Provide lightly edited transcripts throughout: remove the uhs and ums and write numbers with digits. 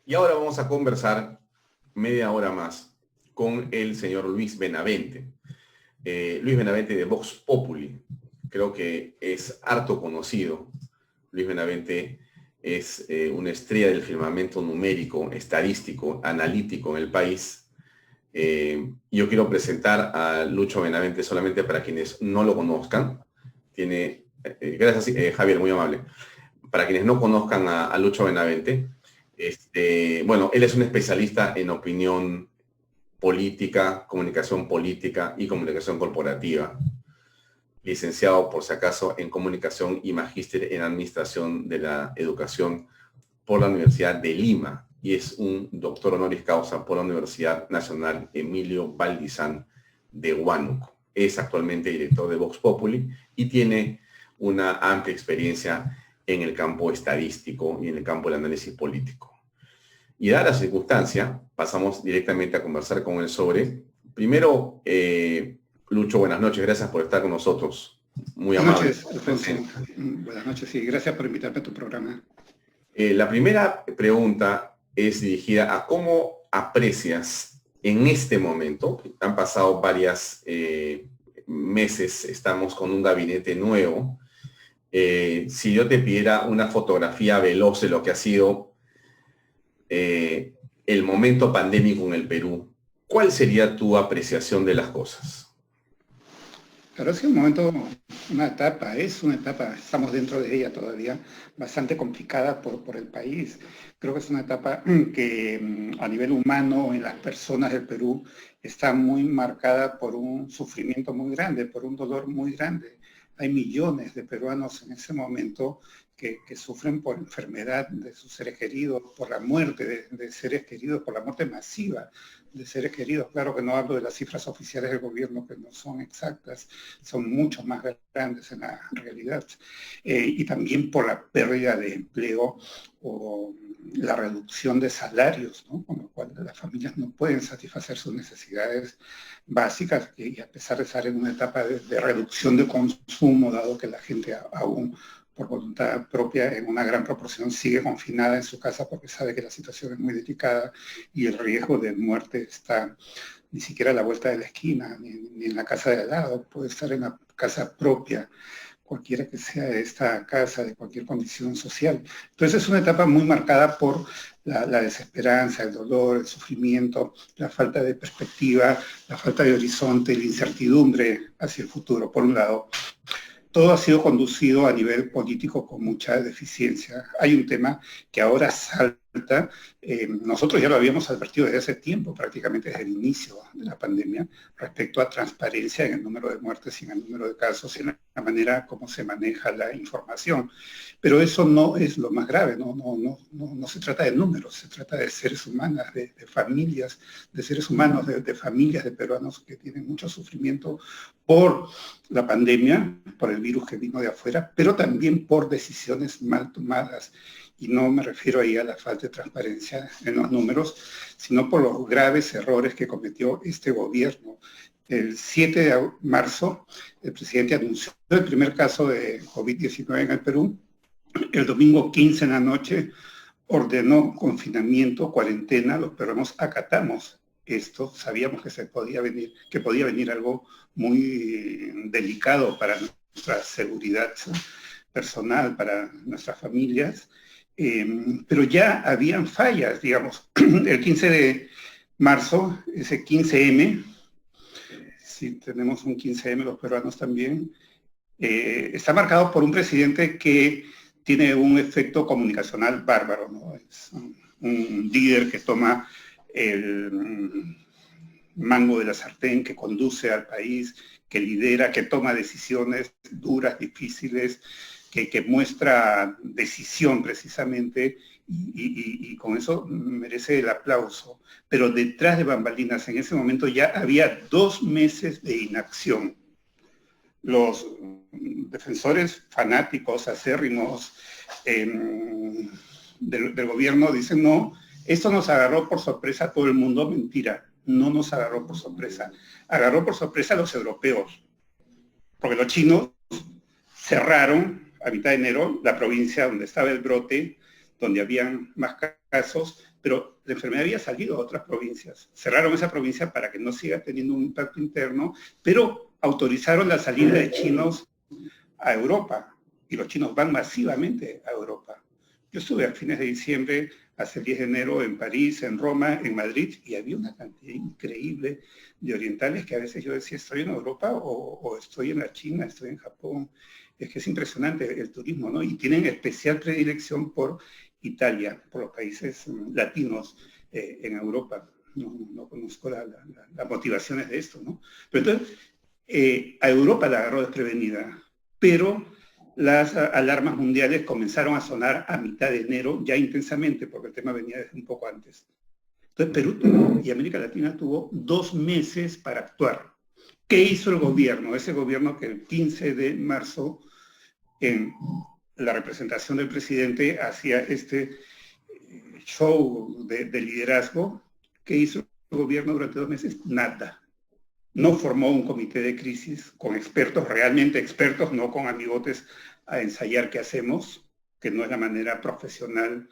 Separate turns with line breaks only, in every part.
Y ahora vamos a conversar media hora más con el señor Luis Benavente. Luis Benavente de Vox Populi. Creo que es harto conocido. Luis Benavente es una estrella del firmamento numérico, estadístico, analítico en el país. Yo quiero presentar a Lucho Benavente solamente para quienes no lo conozcan. Gracias, Javier, muy amable. Para quienes no conozcan a Lucho Benavente, bueno, él es un especialista en opinión política y comunicación corporativa. Licenciado, por si acaso, en comunicación y magíster en administración de la educación por la Universidad de Lima y es un doctor honoris causa por la Universidad Nacional Emilio Valdizán de Huánuco. Es actualmente director de Vox Populi y tiene una amplia experiencia en el campo estadístico y en el campo del análisis político. Y dada la circunstancia, pasamos directamente a conversar con él sobre, primero, Lucho, buenas noches, gracias por estar con nosotros. Muy amable.
Buenas noches, Alfonso. Buenas noches, sí, gracias por invitarme a tu programa.
La primera pregunta es dirigida a cómo aprecias en este momento, han pasado varios meses, estamos con un gabinete nuevo. Si yo te pidiera una fotografía veloz de lo que ha sido el momento pandémico en el Perú, ¿cuál sería tu apreciación de las cosas?
Claro, ha sido un momento, una etapa, estamos dentro de ella todavía, bastante complicada por el país. Creo que es una etapa que a nivel humano, en las personas del Perú, está muy marcada por un sufrimiento muy grande, por un dolor muy grande. Hay millones de peruanos en ese momento que sufren por enfermedad de sus seres queridos, por la muerte de seres queridos, por la muerte masiva de seres queridos. Claro que no hablo de las cifras oficiales del gobierno, que no son exactas, son mucho más grandes en la realidad. Y también por la pérdida de empleo o la reducción de salarios, ¿no? Con lo cual las familias no pueden satisfacer sus necesidades básicas, y a pesar de estar en una etapa de reducción de consumo, dado que la gente aún por voluntad propia, en una gran proporción sigue confinada en su casa porque sabe que la situación es muy delicada y el riesgo de muerte está ni siquiera a la vuelta de la esquina, ni en la casa de al lado, puede estar en la casa propia, cualquiera que sea esta casa, de cualquier condición social. Entonces es una etapa muy marcada por la desesperanza, el dolor, el sufrimiento, la falta de perspectiva, la falta de horizonte, la incertidumbre hacia el futuro, por un lado. Todo ha sido conducido a nivel político con mucha deficiencia. Hay un tema que ahora salta, nosotros ya lo habíamos advertido desde hace tiempo, prácticamente desde el inicio de la pandemia, respecto a transparencia en el número de muertes y en el número de casos y en la manera como se maneja la información. Pero eso no es lo más grave, no se trata de números, se trata de seres humanos, de familias, de seres humanos, de familias de peruanos que tienen mucho sufrimiento por la pandemia, por el virus que vino de afuera, pero también por decisiones mal tomadas. Y no me refiero ahí a la falta de transparencia en los números, sino por los graves errores que cometió este gobierno. El 7 de marzo, el presidente anunció el primer caso de COVID-19 en el Perú. El domingo 15 en la noche ordenó confinamiento, cuarentena. Los peruanos acatamos esto, sabíamos que podía venir algo muy delicado para nuestra seguridad personal, para nuestras familias, pero ya habían fallas, digamos. El 15 de marzo, ese 15M, si tenemos un 15M los peruanos también, está marcado por un presidente que tiene un efecto comunicacional bárbaro, ¿no? Es un líder que toma el mango de la sartén, que conduce al país, que lidera, que toma decisiones duras, difíciles, que muestra decisión precisamente, y con eso merece el aplauso. Pero detrás de bambalinas, en ese momento ya había 2 meses de inacción. Los defensores fanáticos, acérrimos del gobierno dicen, no, esto nos agarró por sorpresa a todo el mundo. Mentira, no nos agarró por sorpresa. Agarró por sorpresa a los europeos, porque los chinos cerraron a mitad de enero la provincia donde estaba el brote, donde habían más casos, pero la enfermedad había salido a otras provincias. Cerraron esa provincia para que no siga teniendo un impacto interno, pero autorizaron la salida de chinos a Europa, y los chinos van masivamente a Europa. Yo estuve a fines de diciembre, hasta el 10 de enero, en París, en Roma, en Madrid, y había una cantidad increíble de orientales que a veces yo decía, ¿estoy en Europa o estoy en la China, estoy en Japón? Es que es impresionante el turismo, ¿no? Y tienen especial predilección por Italia, por los países latinos en Europa. No conozco las motivaciones de esto, ¿no? Pero entonces, a Europa la agarró desprevenida, pero las alarmas mundiales comenzaron a sonar a mitad de enero, ya intensamente, porque el tema venía desde un poco antes. Entonces Perú y América Latina tuvo 2 meses para actuar. ¿Qué hizo el gobierno? Ese gobierno que el 15 de marzo, en la representación del presidente, hacía este show de liderazgo. ¿Qué hizo el gobierno durante 2 meses? Nada. No formó un comité de crisis con expertos, realmente expertos, no con amigotes a ensayar qué hacemos, que no es la manera profesional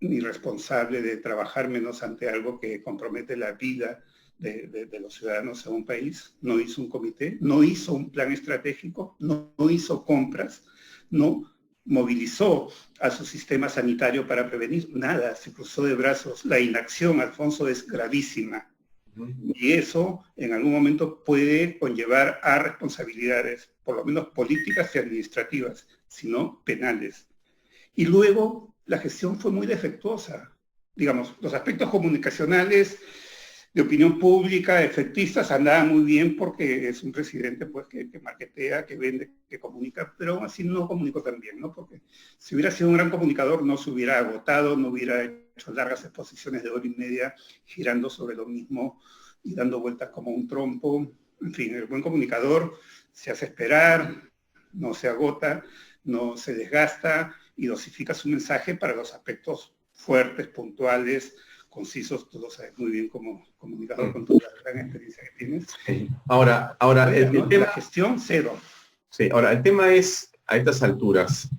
ni responsable de trabajar, menos ante algo que compromete la vida de los ciudadanos en un país. No hizo un comité, no hizo un plan estratégico, no hizo compras, no movilizó a su sistema sanitario para prevenir nada, se cruzó de brazos. La inacción, Alfonso, es gravísima. Y eso en algún momento puede conllevar a responsabilidades, por lo menos políticas y administrativas, sino penales. Y luego la gestión fue muy defectuosa. Digamos, los aspectos comunicacionales de opinión pública, efectistas, andaban muy bien porque es un presidente pues, que marketea, que vende, que comunica, pero aún así no comunicó tan bien, ¿no? Porque si hubiera sido un gran comunicador no se hubiera agotado, no hubiera hecho largas exposiciones de 1 hora y media girando sobre lo mismo y dando vueltas como un trompo. En fin, el buen comunicador se hace esperar, no se agota, no se desgasta y dosifica su mensaje para los aspectos fuertes, puntuales, concisos. Tú lo sabes muy bien como comunicador con toda la gran experiencia que tienes.
Sí. Ahora
el tema, la gestión, cero.
Sí, ahora el tema es, a estas alturas,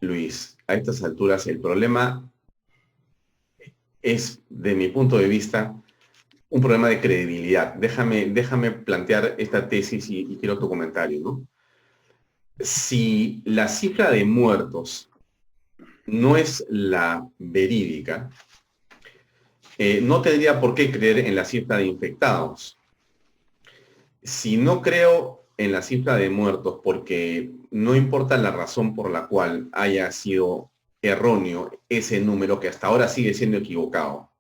Luis, a estas alturas el problema es, de mi punto de vista, un problema de credibilidad. Déjame plantear esta tesis y quiero tu comentario, ¿no? Si la cifra de muertos no es la verídica, no tendría por qué creer en la cifra de infectados. Si no creo en la cifra de muertos, porque no importa la razón por la cual haya sido erróneo ese número, que hasta ahora sigue siendo equivocado,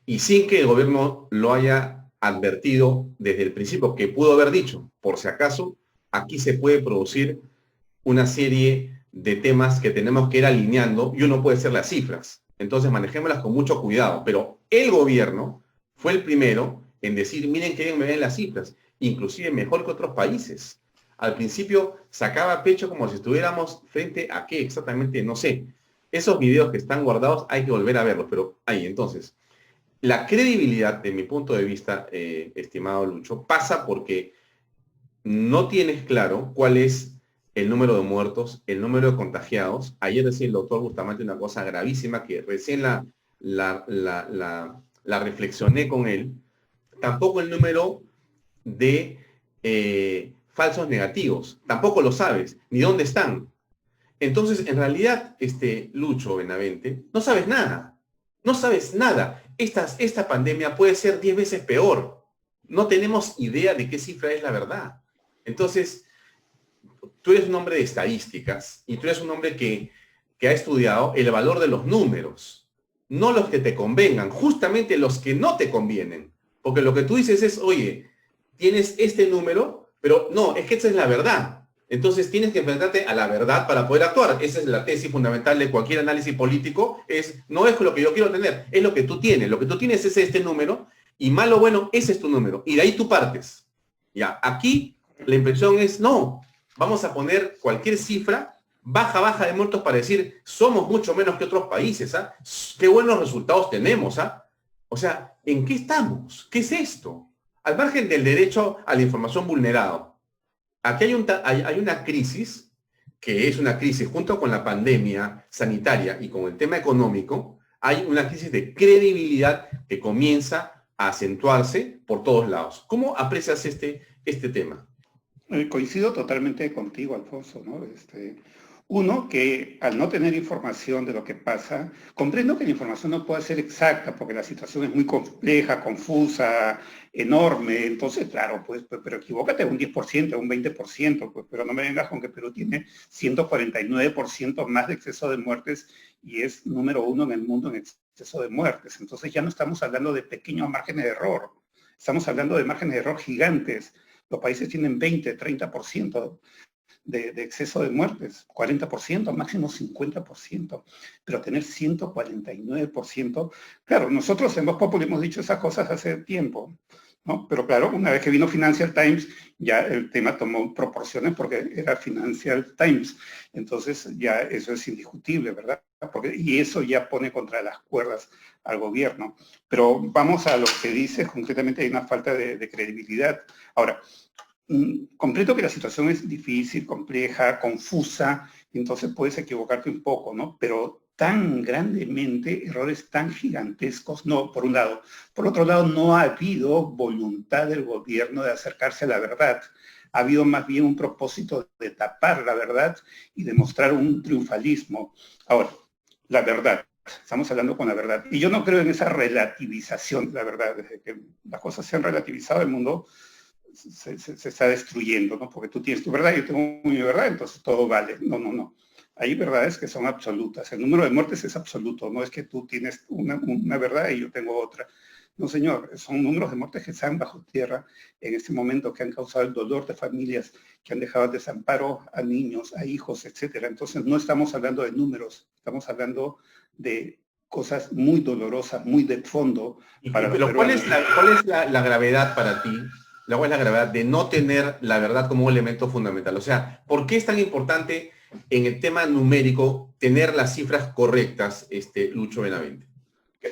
y sin que el gobierno lo haya advertido desde el principio, que pudo haber dicho, por si acaso, aquí se puede producir una serie de temas que tenemos que ir alineando y uno puede ser las cifras. Entonces manejémoslas con mucho cuidado. Pero el gobierno fue el primero en decir, miren qué bien me ven las cifras, inclusive mejor que otros países. Al principio sacaba pecho como si estuviéramos frente a qué exactamente, no sé. Esos videos que están guardados hay que volver a verlos, pero ahí entonces. La credibilidad, de mi punto de vista, estimado Lucho, pasa porque no tienes claro cuál es el número de muertos, el número de contagiados. Ayer decía el doctor Bustamante una cosa gravísima que recién la reflexioné con él. Tampoco el número de falsos negativos. Tampoco lo sabes, ni dónde están. Entonces, en realidad, Lucho Benavente, no sabes nada. No sabes nada. Esta pandemia puede ser 10 veces peor. No tenemos idea de qué cifra es la verdad. Entonces, tú eres un hombre de estadísticas y tú eres un hombre que ha estudiado el valor de los números, no los que te convengan, justamente los que no te convienen. Porque lo que tú dices es, oye, tienes este número, pero no, es que esa es la verdad. Entonces tienes que enfrentarte a la verdad para poder actuar. Esa es la tesis fundamental de cualquier análisis político. No es lo que yo quiero tener, es lo que tú tienes. Lo que tú tienes es este número y malo o bueno, ese es tu número. Y de ahí tú partes. Ya, aquí la impresión es, no, vamos a poner cualquier cifra, baja de muertos para decir, somos mucho menos que otros países. ¿Ah? Qué buenos resultados tenemos. ¿Ah? O sea, ¿en qué estamos? ¿Qué es esto? Al margen del derecho a la información vulnerado. Aquí hay una crisis que es una crisis junto con la pandemia sanitaria y con el tema económico, hay una crisis de credibilidad que comienza a acentuarse por todos lados. ¿Cómo aprecias este tema?
Coincido totalmente contigo, Alfonso, ¿no? Uno, que al no tener información de lo que pasa, comprendo que la información no pueda ser exacta porque la situación es muy compleja, confusa, enorme. Entonces, claro, pues, pero equivócate un 10%, un 20%, pues, pero no me vengas con que Perú tiene 149% más de exceso de muertes y es número uno en el mundo en exceso de muertes. Entonces ya no estamos hablando de pequeños márgenes de error, estamos hablando de márgenes de error gigantes. Los países tienen 20, 30% de exceso de muertes, 40%, máximo 50%, pero tener 149%, claro, nosotros en Voz Populi hemos dicho esas cosas hace tiempo, ¿no? Pero claro, una vez que vino Financial Times, ya el tema tomó proporciones porque era Financial Times, entonces ya eso es indiscutible, ¿verdad? Y eso ya pone contra las cuerdas al gobierno. Pero vamos a lo que dices, concretamente hay una falta de credibilidad. Ahora, comprendo que la situación es difícil, compleja, confusa, entonces puedes equivocarte un poco, ¿no? Pero tan grandemente, errores tan gigantescos, no, por un lado. Por otro lado, no ha habido voluntad del gobierno de acercarse a la verdad. Ha habido más bien un propósito de tapar la verdad y demostrar un triunfalismo. Ahora, la verdad. Estamos hablando con la verdad. Y yo no creo en esa relativización de la verdad. Desde que las cosas se han relativizado, el mundo se está destruyendo, ¿no? Porque tú tienes tu verdad, yo tengo mi verdad, entonces todo vale. No, no, no. Hay verdades que son absolutas. El número de muertes es absoluto. No es que tú tienes una verdad y yo tengo otra. No, señor. Son números de muertes que están bajo tierra en este momento, que han causado el dolor de familias, que han dejado al desamparo a niños, a hijos, etcétera. Entonces no estamos hablando de números. Estamos hablando de cosas muy dolorosas, muy de fondo para los
Pero ¿cuál
peruanos.
es la gravedad para ti? ¿Cuál es la gravedad de no tener la verdad como un elemento fundamental? O sea, ¿por qué es tan importante en el tema numérico tener las cifras correctas, Lucho Benavente?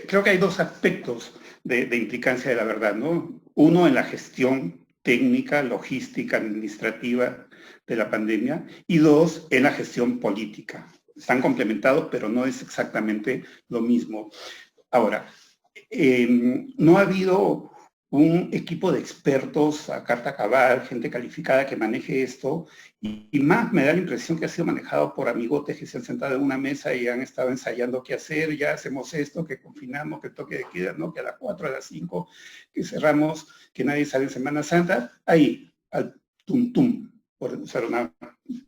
Creo que hay dos aspectos de implicancia de la verdad, ¿no? Uno en la gestión técnica, logística, administrativa de la pandemia, y dos en la gestión política. Están complementados, pero no es exactamente lo mismo. Ahora, no ha habido un equipo de expertos a carta cabal, gente calificada que maneje esto, y más me da la impresión que ha sido manejado por amigotes que se han sentado en una mesa y han estado ensayando qué hacer, ya hacemos esto, que confinamos, que toque de queda, ¿no? Que a las 4, a las 5, que cerramos, que nadie sale en Semana Santa, ahí, al tum tum, por usar una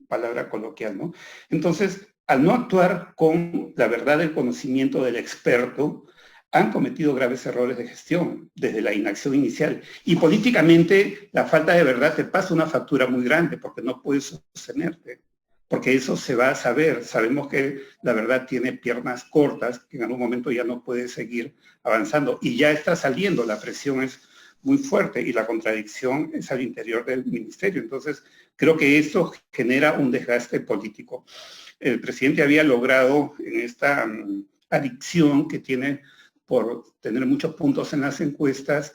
palabra coloquial, ¿no? Entonces, al no actuar con la verdad del conocimiento del experto, han cometido graves errores de gestión desde la inacción inicial. Y políticamente la falta de verdad te pasa una factura muy grande porque no puedes sostenerte, porque eso se va a saber. Sabemos que la verdad tiene piernas cortas, que en algún momento ya no puede seguir avanzando y ya está saliendo, la presión es muy fuerte y la contradicción es al interior del ministerio. Entonces, creo que eso genera un desgaste político. El presidente había logrado en esta adicción que tiene por tener muchos puntos en las encuestas,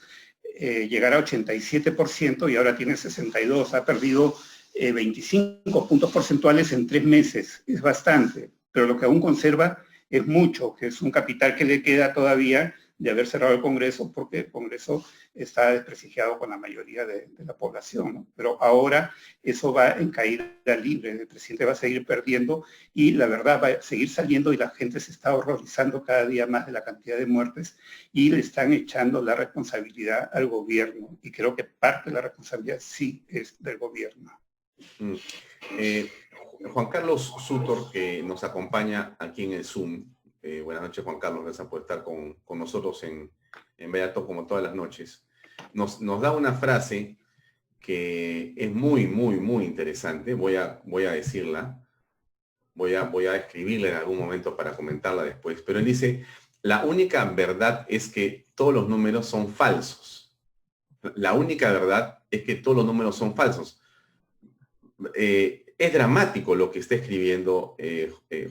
llegar a 87% y ahora tiene 62%. Ha perdido 25 puntos porcentuales en 3 meses. Es bastante, pero lo que aún conserva es mucho, que es un capital que le queda todavía de haber cerrado el Congreso, porque el Congreso está desprestigiado con la mayoría de la población, ¿no? Pero ahora eso va en caída libre, el presidente va a seguir perdiendo y la verdad va a seguir saliendo y la gente se está horrorizando cada día más de la cantidad de muertes y le están echando la responsabilidad al gobierno. Y creo que parte de la responsabilidad sí es del gobierno.
Juan Carlos Sutor, que nos acompaña aquí en el Zoom. Buenas noches, Juan Carlos, gracias por estar con nosotros en Bellato como todas las noches. Nos da una frase que es muy, muy, muy interesante. Voy a decirla. Voy a escribirla en algún momento para comentarla después. Pero él dice, la única verdad es que todos los números son falsos. La única verdad es que todos los números son falsos. Es dramático lo que está escribiendo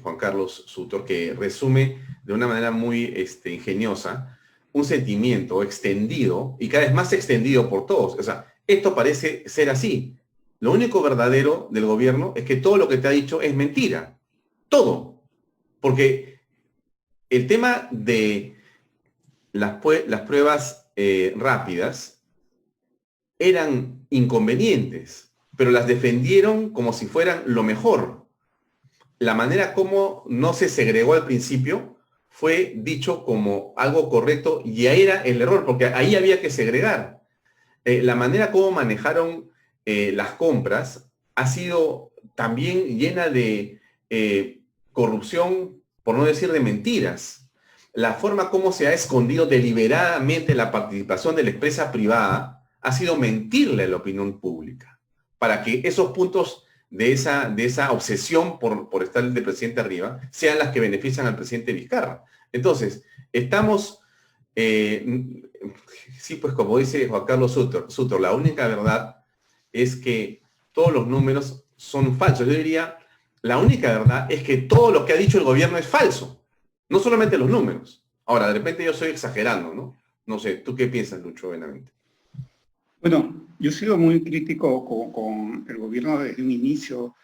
Juan Carlos Sutor, que resume de una manera muy ingeniosa un sentimiento extendido y cada vez más extendido por todos. O sea, esto parece ser así. Lo único verdadero del gobierno es que todo lo que te ha dicho es mentira. Todo. Porque el tema de las pruebas rápidas eran inconvenientes, pero las defendieron como si fueran lo mejor. La manera como no se segregó al principio fue dicho como algo correcto y ahí era el error, porque ahí había que segregar. La manera como manejaron las compras ha sido también llena de corrupción, por no decir de mentiras. La forma como se ha escondido deliberadamente la participación de la empresa privada ha sido mentirle a la opinión pública, para que esos puntos de esa obsesión por estar el de presidente arriba sean las que benefician al presidente Vizcarra. Entonces, estamos, sí, pues como dice Juan Carlos Sutor, la única verdad es que todos los números son falsos. Yo diría, la única verdad es que todo lo que ha dicho el gobierno es falso, no solamente los números. Ahora, de repente yo estoy exagerando, ¿no? No sé, ¿tú qué piensas, Lucho Benavente?
Bueno, yo he sido muy crítico con el gobierno desde un inicio.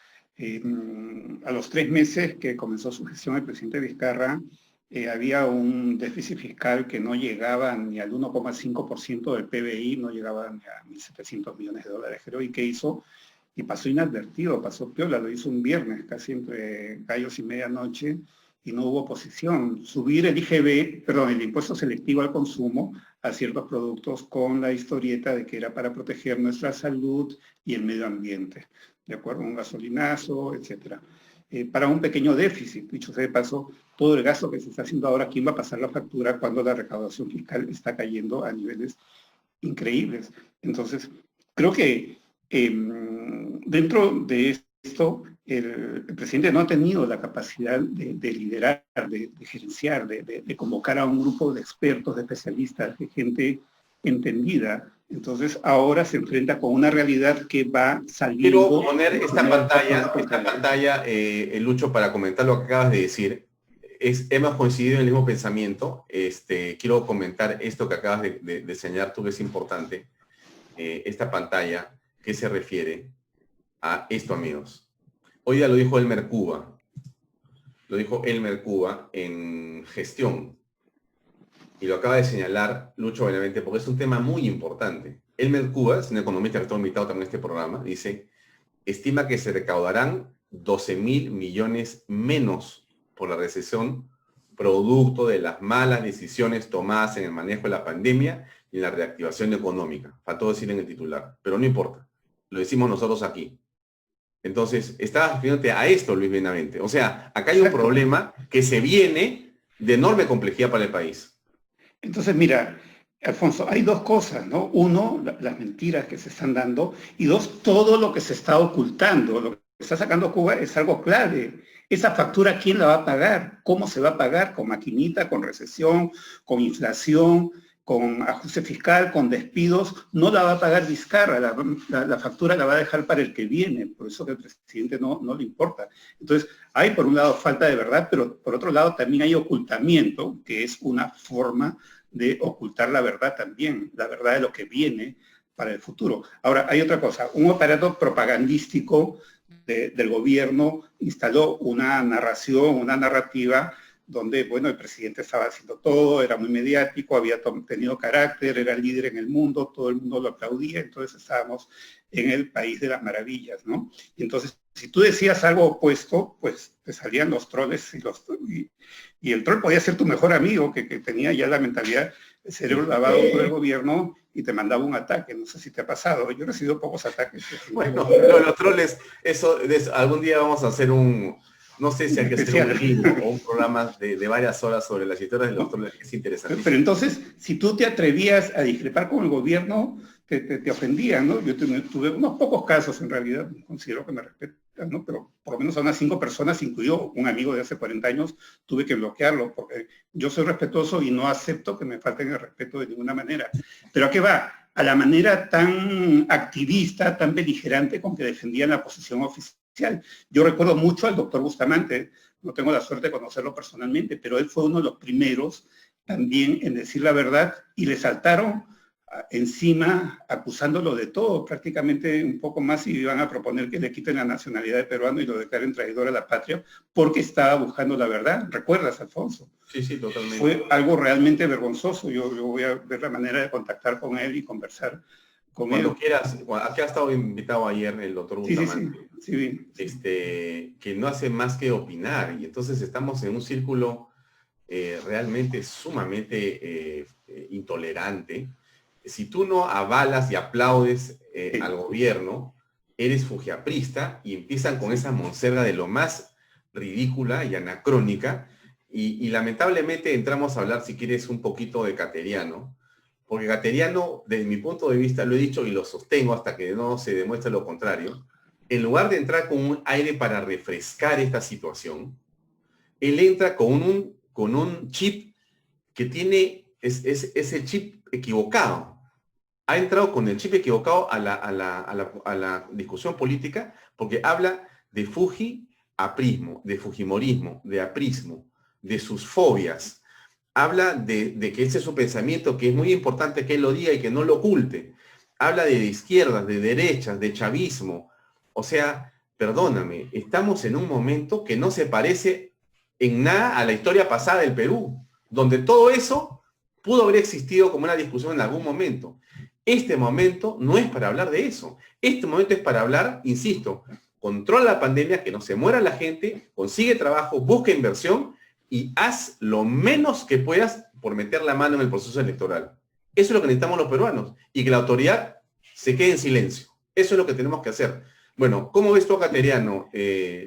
A los 3 meses que comenzó su gestión el presidente Vizcarra, había un déficit fiscal que no llegaba ni al 1,5% del PBI, no llegaba ni a 1.700 millones de dólares, creo, y ¿qué hizo? Y pasó inadvertido, pasó piola, lo hizo un viernes, casi entre gallos y medianoche, y no hubo oposición. Subir el IGB, perdón, el impuesto selectivo al consumo a ciertos productos con la historieta de que era para proteger nuestra salud y el medio ambiente, ¿de acuerdo? Un gasolinazo, etcétera. Para un pequeño déficit, dicho sea de paso, todo el gasto que se está haciendo ahora, ¿quién va a pasar la factura cuando la recaudación fiscal está cayendo a niveles increíbles? Entonces, creo que dentro de esto, el presidente no ha tenido la capacidad de liderar, de gerenciar, de convocar a un grupo de expertos, de especialistas, de gente entendida. Entonces ahora se enfrenta con una realidad que va saliendo.
Quiero poner esta pantalla, Lucho, para comentar lo que acabas de decir. Hemos coincidido en el mismo pensamiento. Quiero comentar esto que acabas de señalar tú, que es importante. Esta pantalla, ¿qué se refiere a esto, amigos? Hoy ya lo dijo Elmer Cuba. Lo dijo Elmer Cuba en gestión. Y lo acaba de señalar Lucho Benavente, porque es un tema muy importante. Elmer Cuba, es un economista que está invitado también a este programa, dice, estima que se recaudarán 12.000 millones menos por la recesión, producto de las malas decisiones tomadas en el manejo de la pandemia y en la reactivación económica. Faltó decir en el titular, pero no importa. Lo decimos nosotros aquí. Entonces, estabas refiriéndote a esto, Luis Benavente. O sea, acá hay un problema que se viene de enorme complejidad para el país.
Entonces, mira, Alfonso, hay dos cosas, ¿no? Uno, las mentiras que se están dando, y dos, todo lo que se está ocultando. Lo que está sacando Cuba es algo clave. Esa factura, ¿quién la va a pagar? ¿Cómo se va a pagar? ¿Con maquinita, con recesión, con inflación, con ajuste fiscal, con despidos? No la va a pagar Vizcarra, la factura la va a dejar para el que viene, por eso que al presidente no le importa. Entonces, hay por un lado falta de verdad, pero por otro lado también hay ocultamiento, que es una forma de ocultar la verdad también, la verdad de lo que viene para el futuro. Ahora, hay otra cosa, un aparato propagandístico del gobierno instaló una narración, una narrativa donde, bueno, el presidente estaba haciendo todo, era muy mediático, había tenido carácter, era el líder en el mundo, todo el mundo lo aplaudía, entonces estábamos en el país de las maravillas, ¿no? Y entonces, si tú decías algo opuesto, pues te salían los troles y el troll podía ser tu mejor amigo, que tenía ya la mentalidad, el cerebro lavado por el gobierno y te mandaba un ataque. No sé si te ha pasado. Yo he recibido pocos ataques.
Bueno, los troles, eso, algún día vamos a hacer no sé si hay que hacer un libro o un programa de varias horas sobre las historias de los troles, que es interesante.
Pero entonces, si tú te atrevías a discrepar con el gobierno, te ofendían, ¿no? Yo tuve unos pocos casos, en realidad, considero que me respetan, ¿no? Pero por lo menos a unas 5 personas, incluido un amigo de hace 40 años, tuve que bloquearlo, porque yo soy respetuoso y no acepto que me falten el respeto de ninguna manera. Pero ¿a qué va? A la manera tan activista, tan beligerante con que defendían la posición oficial. Yo recuerdo mucho al doctor Bustamante, no tengo la suerte de conocerlo personalmente, pero él fue uno de los primeros también en decir la verdad y le saltaron encima acusándolo de todo, prácticamente un poco más, y iban a proponer que le quiten la nacionalidad de peruano y lo declaren traidor a la patria porque estaba buscando la verdad. ¿Recuerdas, Alfonso?
Sí, sí, totalmente.
Fue algo realmente vergonzoso. Yo voy a ver la manera de contactar con él y conversar con
Cuando
él.
quieras, aquí ha estado invitado ayer el doctor
Sí, sí, sí,
Bustamante,
sí, sí.
que no hace más que opinar, y entonces estamos en un círculo realmente sumamente intolerante. Si tú no avalas y aplaudes al gobierno, eres fujiaprista y empiezan con esa monserga de lo más ridícula y anacrónica, y lamentablemente entramos a hablar, si quieres, un poquito de Cateriano, porque Cateriano, desde mi punto de vista, lo he dicho y lo sostengo hasta que no se demuestre lo contrario, en lugar de entrar con un aire para refrescar esta situación, él entra con un chip que tiene, es el chip equivocado. Ha entrado con el chip equivocado a la discusión política porque habla de Fuji aprismo, de Fujimorismo, de aprismo, de sus fobias. Habla de que ese es su pensamiento, que es muy importante que él lo diga y que no lo oculte. Habla de izquierdas, de derechas, de chavismo. O sea, perdóname, estamos en un momento que no se parece en nada a la historia pasada del Perú, donde todo eso pudo haber existido como una discusión en algún momento. Este momento no es para hablar de eso. Este momento es para hablar, insisto, controla la pandemia, que no se muera la gente, consigue trabajo, busca inversión y haz lo menos que puedas por meter la mano en el proceso electoral. Eso es lo que necesitamos los peruanos y que la autoridad se quede en silencio. Eso es lo que tenemos que hacer. Bueno, ¿cómo ves tú a Cateriano?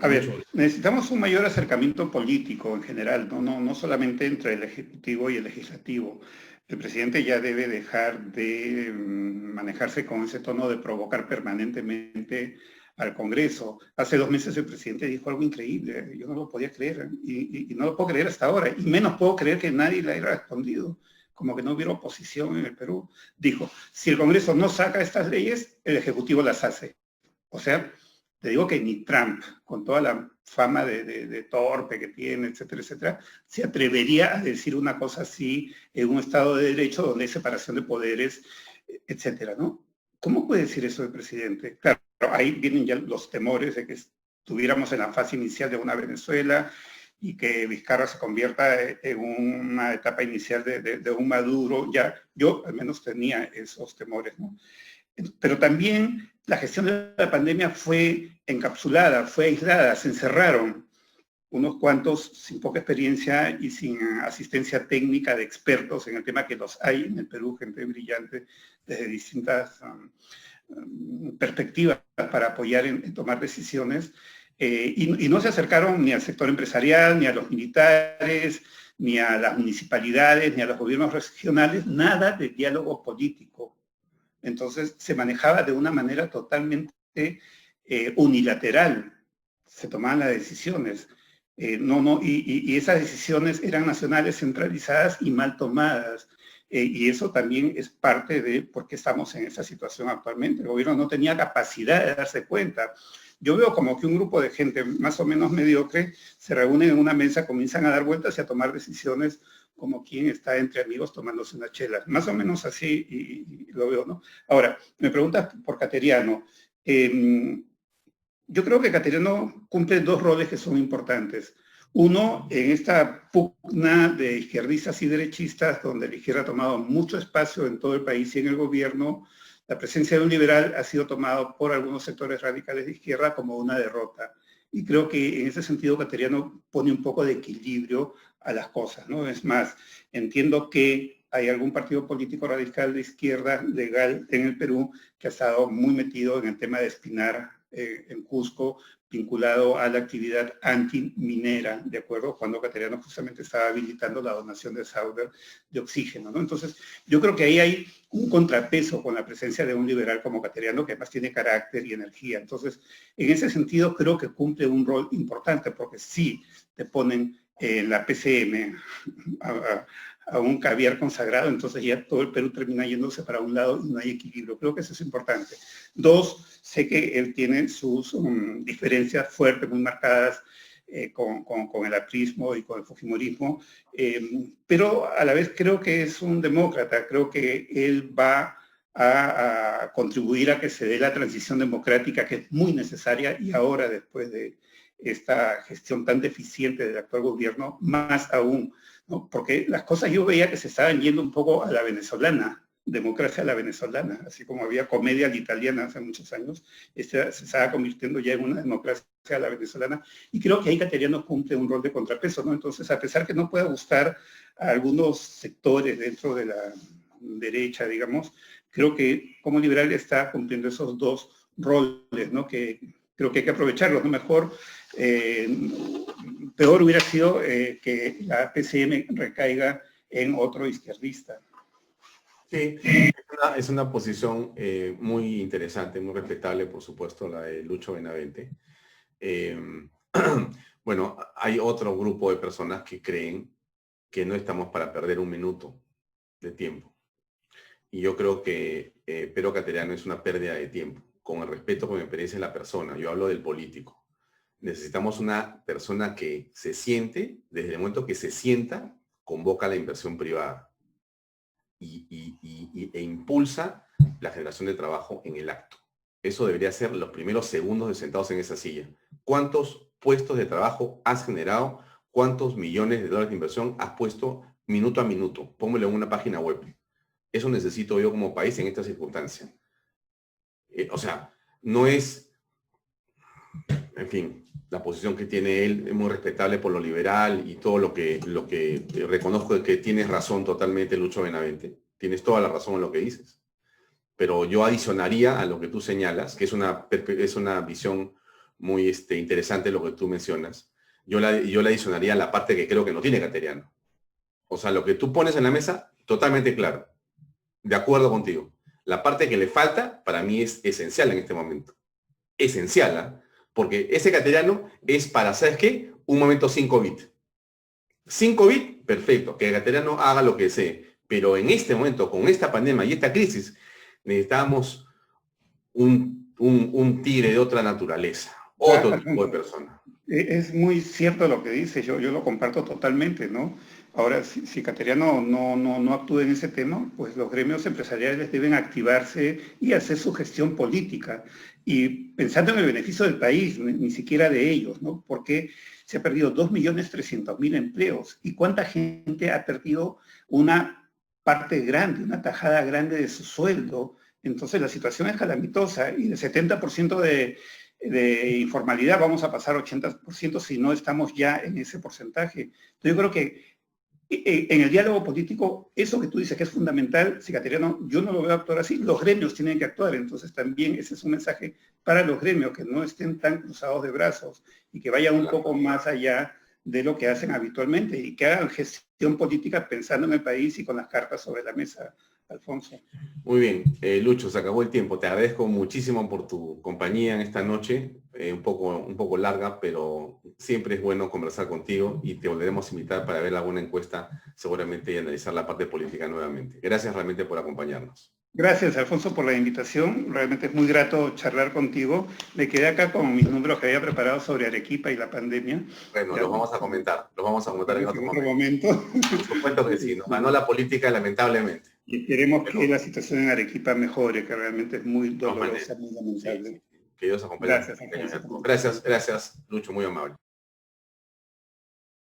A ver, necesitamos un mayor acercamiento político en general, no solamente entre el Ejecutivo y el Legislativo. El presidente ya debe dejar de manejarse con ese tono de provocar permanentemente al Congreso. Hace 2 meses el presidente dijo algo increíble, yo no lo podía creer y no lo puedo creer hasta ahora, y menos puedo creer que nadie le haya respondido, como que no hubiera oposición en el Perú. Dijo, si el Congreso no saca estas leyes, el Ejecutivo las hace. O sea, te digo que ni Trump, con toda la fama de torpe que tiene, etcétera, etcétera, se atrevería a decir una cosa así en un Estado de Derecho donde hay separación de poderes, etcétera, ¿no? ¿Cómo puede decir eso el presidente? Claro, ahí vienen ya los temores de que estuviéramos en la fase inicial de una Venezuela y que Vizcarra se convierta en una etapa inicial de un Maduro. Ya, yo al menos tenía esos temores, ¿no? Pero también la gestión de la pandemia fue encapsulada, fue aislada, se encerraron unos cuantos sin poca experiencia y sin asistencia técnica de expertos en el tema, que los hay en el Perú, gente brillante desde distintas perspectivas para apoyar en tomar decisiones, y no se acercaron ni al sector empresarial, ni a los militares, ni a las municipalidades, ni a los gobiernos regionales, nada de diálogo político. Entonces se manejaba de una manera totalmente unilateral, se tomaban las decisiones. Y esas decisiones eran nacionales, centralizadas y mal tomadas. Y eso también es parte de por qué estamos en esa situación actualmente. El gobierno no tenía capacidad de darse cuenta. Yo veo como que un grupo de gente más o menos mediocre se reúnen en una mesa, comienzan a dar vueltas y a tomar decisiones como quien está entre amigos tomándose una chela. Más o menos así y lo veo, ¿no? Ahora, me preguntas por Cateriano. Yo creo que Cateriano cumple dos roles que son importantes. Uno, en esta pugna de izquierdistas y derechistas, donde la izquierda ha tomado mucho espacio en todo el país y en el gobierno, la presencia de un liberal ha sido tomado por algunos sectores radicales de izquierda como una derrota. Y creo que en ese sentido Cateriano pone un poco de equilibrio a las cosas, ¿no? Es más, entiendo que hay algún partido político radical de izquierda legal en el Perú que ha estado muy metido en el tema de Espinar en Cusco, vinculado a la actividad antiminera, ¿de acuerdo? Cuando Cateriano justamente estaba habilitando la donación de Sauder de oxígeno, ¿no? Entonces, yo creo que ahí hay un contrapeso con la presencia de un liberal como Cateriano, que además tiene carácter y energía. Entonces, en ese sentido, creo que cumple un rol importante, porque sí te ponen en la PCM a un caviar consagrado, entonces ya todo el Perú termina yéndose para un lado y no hay equilibrio. Creo que eso es importante. Dos, sé que él tiene sus diferencias fuertes, muy marcadas con el aprismo y con el fujimorismo, pero a la vez creo que es un demócrata, creo que él va a contribuir a que se dé la transición democrática que es muy necesaria y ahora después de esta gestión tan deficiente del actual gobierno, más aún, ¿no? Porque las cosas yo veía que se estaban yendo un poco a la venezolana, democracia a la venezolana, así como había comedia a la italiana hace muchos años, se estaba convirtiendo ya en una democracia a la venezolana, y creo que ahí Cateriano cumple un rol de contrapeso, ¿no? Entonces, a pesar que no pueda gustar a algunos sectores dentro de la derecha, digamos, creo que como liberal está cumpliendo esos dos roles, ¿no? Que creo que hay que aprovecharlos, ¿no? Mejor, peor hubiera sido que la PCM recaiga en otro izquierdista.
Sí, es una posición muy interesante, muy respetable, por supuesto, la de Lucho Benavente. Bueno, hay otro grupo de personas que creen que no estamos para perder un minuto de tiempo. Y yo creo que Pedro Cateriano es una pérdida de tiempo, con el respeto que me merece la persona. Yo hablo del político. Necesitamos una persona que se siente, desde el momento que se sienta, convoca la inversión privada e impulsa la generación de trabajo en el acto. Eso debería ser los primeros segundos de sentados en esa silla. ¿Cuántos puestos de trabajo has generado? ¿Cuántos millones de dólares de inversión has puesto minuto a minuto? Póngalo en una página web. Eso necesito yo como país en esta circunstancia. O sea, no es, en fin, la posición que tiene él es muy respetable por lo liberal y todo lo que reconozco de que tienes razón totalmente, Lucho Benavente. Tienes toda la razón en lo que dices. Pero yo adicionaría a lo que tú señalas, que es una visión muy interesante lo que tú mencionas. Yo le adicionaría la parte que creo que no tiene Cateriano. O sea, lo que tú pones en la mesa, totalmente claro. De acuerdo contigo. La parte que le falta, para mí es esencial en este momento. Esencial, ¿eh? Porque ese Cateriano es para, ¿sabes qué? Un momento sin COVID. Sin COVID, perfecto, que el Cateriano haga lo que desee. Pero en este momento, con esta pandemia y esta crisis, necesitamos un tigre de otra naturaleza, otro tipo de persona.
Es muy cierto lo que dice, yo lo comparto totalmente, ¿no? Ahora, si Cateriano no actúa en ese tema, pues los gremios empresariales deben activarse y hacer su gestión política. Y pensando en el beneficio del país, ni siquiera de ellos, ¿no? Porque se ha perdido 2.300.000 empleos. ¿Y cuánta gente ha perdido una parte grande, una tajada grande de su sueldo? Entonces la situación es calamitosa y el 70% de informalidad vamos a pasar 80% si no estamos ya en ese porcentaje. Entonces yo creo que en el diálogo político, eso que tú dices que es fundamental, si Cateriano, yo no lo veo actuar así, los gremios tienen que actuar, entonces también ese es un mensaje para los gremios, que no estén tan cruzados de brazos y que vayan un poco más allá de lo que hacen habitualmente y que hagan gestión política pensando en el país y con las cartas sobre la mesa, Alfonso.
Muy bien, Lucho, se acabó el tiempo. Te agradezco muchísimo por tu compañía en esta noche, un poco larga, pero siempre es bueno conversar contigo y te volveremos a invitar para ver alguna encuesta seguramente y analizar la parte política nuevamente. Gracias realmente por acompañarnos.
Gracias, Alfonso, por la invitación. Realmente es muy grato charlar contigo. Me quedé acá con mis números que había preparado sobre Arequipa y la pandemia.
Bueno,
Ya,
los vamos a comentar en otro
momento.
Por supuesto que sí, nos ganó la política lamentablemente.
Y queremos
Pero
que la situación en Arequipa mejore, que realmente es muy
de todas maneras,
dolorosa, muy lamentable.
sí. Que Dios acompañe.
Gracias, Alfonso.
Gracias, Lucho, muy amable.